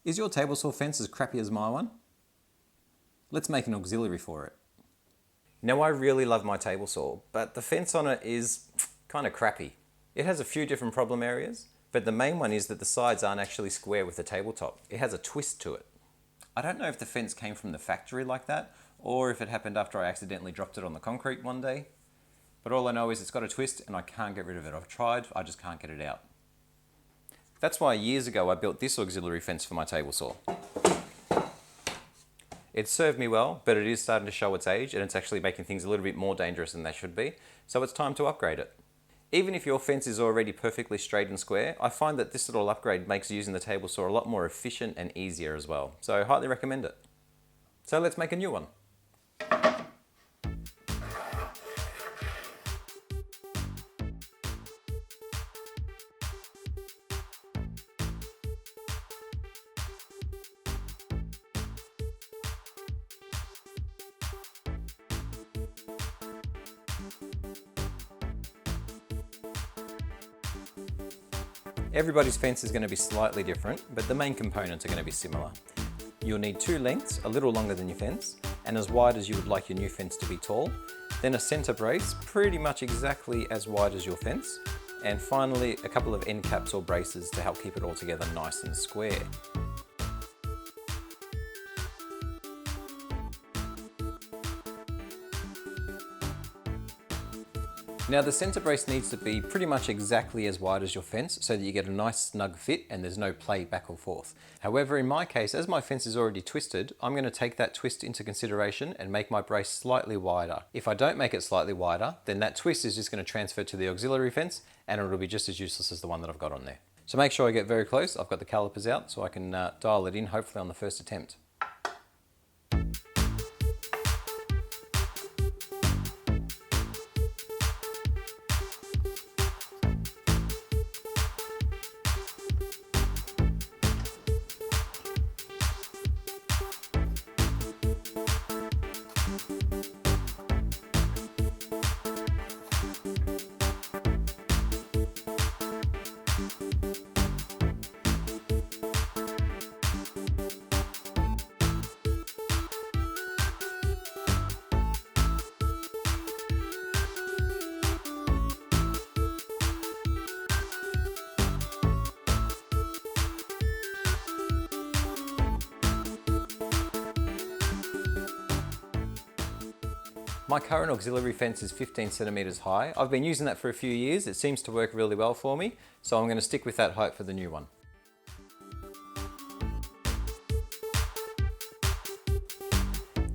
Is your table saw fence as crappy as my one? Let's make an auxiliary for it. Now I really love my table saw, but the fence on it is kind of crappy. It has a few different problem areas, but the main one is that the sides aren't actually square with the tabletop. It has a twist to it. I don't know if the fence came from the factory like that, or if it happened after I accidentally dropped it on the concrete one day. But all I know is it's got a twist and I can't get rid of it. I've tried, I just can't get it out. That's why years ago I built this auxiliary fence for my table saw. It served me well, but it is starting to show its age and it's actually making things a little bit more dangerous than they should be, so it's time to upgrade it. Even if your fence is already perfectly straight and square, I find that this little upgrade makes using the table saw a lot more efficient and easier as well, so I highly recommend it. So let's make a new one. Everybody's fence is going to be slightly different, but the main components are going to be similar. You'll need two lengths, a little longer than your fence, and as wide as you would like your new fence to be tall. Then a centre brace, pretty much exactly as wide as your fence. And finally, a couple of end caps or braces to help keep it all together nice and square. Now the centre brace needs to be pretty much exactly as wide as your fence so that you get a nice snug fit and there's no play back or forth. However, in my case, as my fence is already twisted, I'm going to take that twist into consideration and make my brace slightly wider. If I don't make it slightly wider, then that twist is just going to transfer to the auxiliary fence and it'll be just as useless as the one that I've got on there. So make sure I get very close. I've got the calipers out so I can dial it in hopefully on the first attempt. My current auxiliary fence is 15 centimetres high. I've been using that for a few years. It seems to work really well for me, so I'm going to stick with that height for the new one.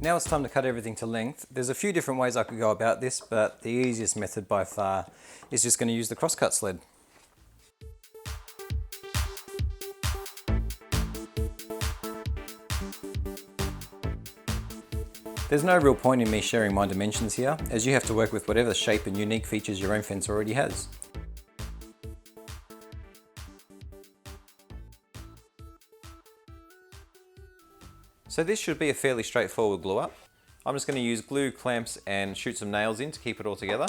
Now it's time to cut everything to length. There's a few different ways I could go about this, but the easiest method by far is just going to use the crosscut sled. There's no real point in me sharing my dimensions here, as you have to work with whatever shape and unique features your own fence already has. So this should be a fairly straightforward glue up. I'm just going to use glue, clamps and shoot some nails in to keep it all together.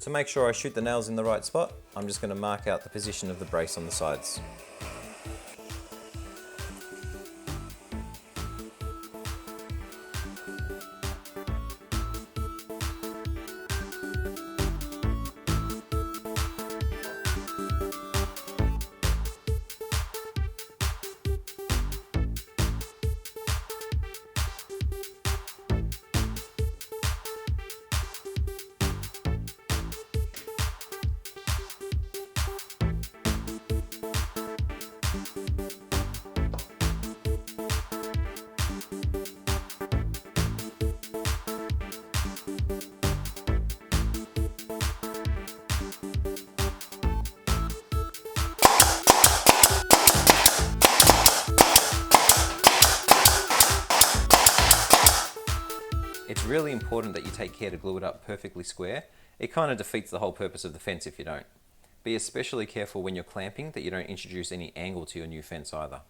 To make sure I shoot the nails in the right spot, I'm just going to mark out the position of the brace on the sides. It's really important that you take care to glue it up perfectly square. It kind of defeats the whole purpose of the fence if you don't. Be especially careful when you're clamping that you don't introduce any angle to your new fence either.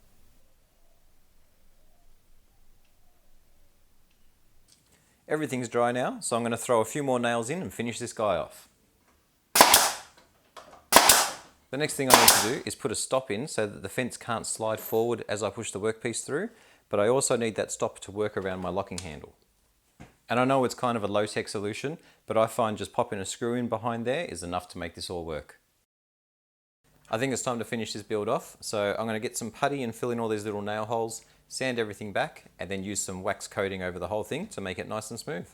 Everything's dry now, so I'm going to throw a few more nails in and finish this guy off. The next thing I need to do is put a stop in so that the fence can't slide forward as I push the workpiece through, but I also need that stop to work around my locking handle. And I know it's kind of a low-tech solution, but I find just popping a screw in behind there is enough to make this all work. I think it's time to finish this build off, so I'm going to get some putty and fill in all these little nail holes, sand everything back, and then use some wax coating over the whole thing to make it nice and smooth.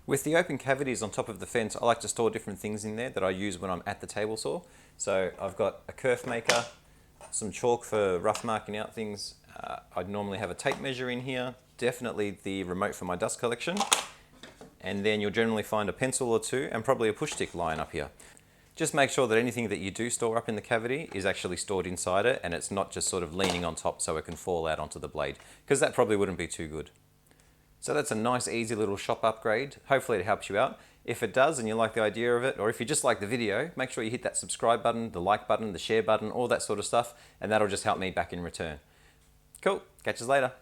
With the open cavities on top of the fence, I like to store different things in there that I use when I'm at the table saw. So I've got a kerf maker, some chalk for rough marking out things. I'd normally have a tape measure in here, definitely the remote for my dust collection, and then you'll generally find a pencil or two and probably a push stick lying up here. Just make sure that anything that you do store up in the cavity is actually stored inside it and it's not just sort of leaning on top so it can fall out onto the blade, because that probably wouldn't be too good. So that's a nice easy little shop upgrade. Hopefully it helps you out. If it does and you like the idea of it, or if you just like the video, make sure you hit that subscribe button, the like button, the share button, all that sort of stuff, and that'll just help me back in return. Cool, catch us later.